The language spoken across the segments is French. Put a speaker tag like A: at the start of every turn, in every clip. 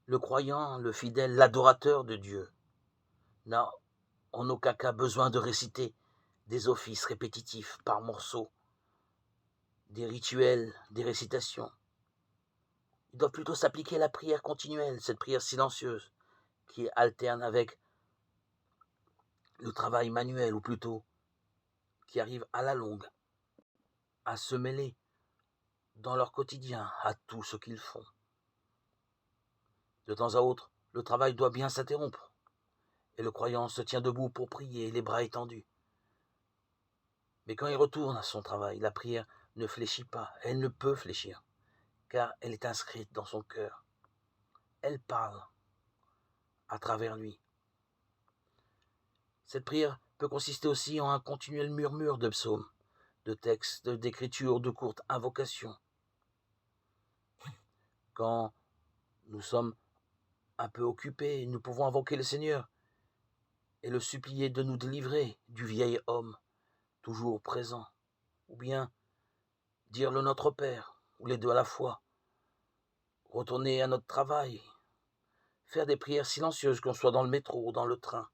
A: Le croyant, le fidèle, l'adorateur de Dieu n'a en aucun cas besoin de réciter des offices répétitifs par morceaux, des rituels, des récitations. Il doit plutôt s'appliquer à la prière continuelle, cette prière silencieuse qui alterne avec le travail manuel, ou plutôt qui arrive à la longue à se mêler dans leur quotidien à tout ce qu'ils font. De temps à autre, le travail doit bien s'interrompre et le croyant se tient debout pour prier, les bras étendus. Mais quand il retourne à son travail, la prière ne fléchit pas, elle ne peut fléchir, car elle est inscrite dans son cœur. Elle parle à travers lui. Cette prière peut consister aussi en un continuel murmure de psaumes, de textes, d'écritures, de courtes invocations. Quand nous sommes un peu occupés, nous pouvons invoquer le Seigneur et le supplier de nous délivrer du vieil homme, toujours présent, ou bien dire le Notre Père, ou les deux à la fois, retourner à notre travail, faire des prières silencieuses, qu'on soit dans le métro ou dans le train.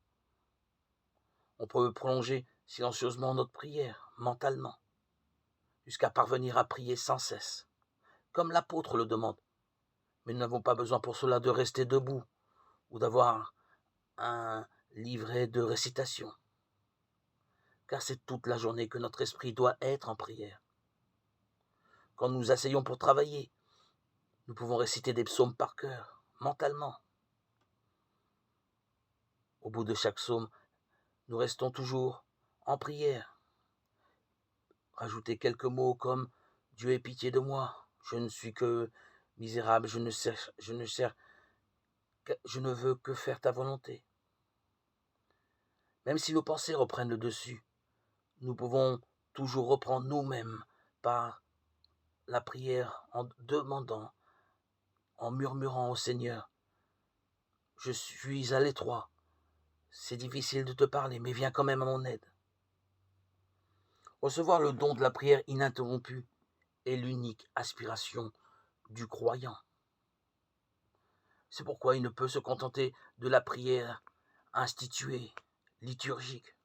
A: On peut prolonger silencieusement notre prière, mentalement, jusqu'à parvenir à prier sans cesse, comme l'apôtre le demande. Mais nous n'avons pas besoin pour cela de rester debout ou d'avoir un livret de récitation, car c'est toute la journée que notre esprit doit être en prière. Quand nous nous asseyons pour travailler, nous pouvons réciter des psaumes par cœur, mentalement. Au bout de chaque psaume, nous restons toujours en prière. Rajouter quelques mots comme « Dieu ait pitié de moi, je ne suis que misérable, je ne veux que faire ta volonté ». Même si nos pensées reprennent le dessus, nous pouvons toujours reprendre nous-mêmes par la prière en demandant, en murmurant au Seigneur « Je suis à l'étroit, c'est difficile de te parler, mais viens quand même à mon aide ». Recevoir le don de la prière ininterrompue est l'unique aspiration du croyant. C'est pourquoi il ne peut se contenter de la prière instituée, liturgique.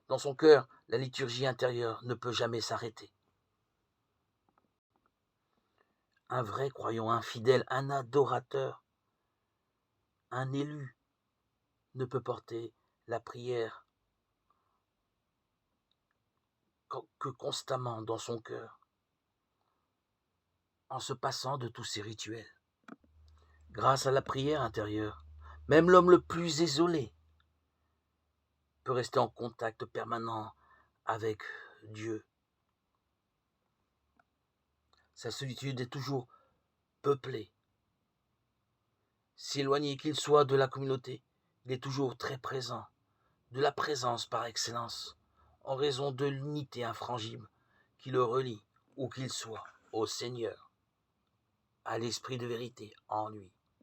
A: Dans son cœur, la liturgie intérieure ne peut jamais s'arrêter. Un vrai croyant, un fidèle, un adorateur, un élu ne peut porter la prière que constamment dans son cœur, en se passant de tous ses rituels. Grâce à la prière intérieure, même l'homme le plus isolé peut rester en contact permanent avec Dieu. Sa solitude est toujours peuplée. Si éloigné qu'il soit de la communauté, il est toujours très présent, de la présence par excellence, en raison de l'unité infrangible qui le relie, où qu'il soit, au Seigneur, à l'Esprit de vérité en lui.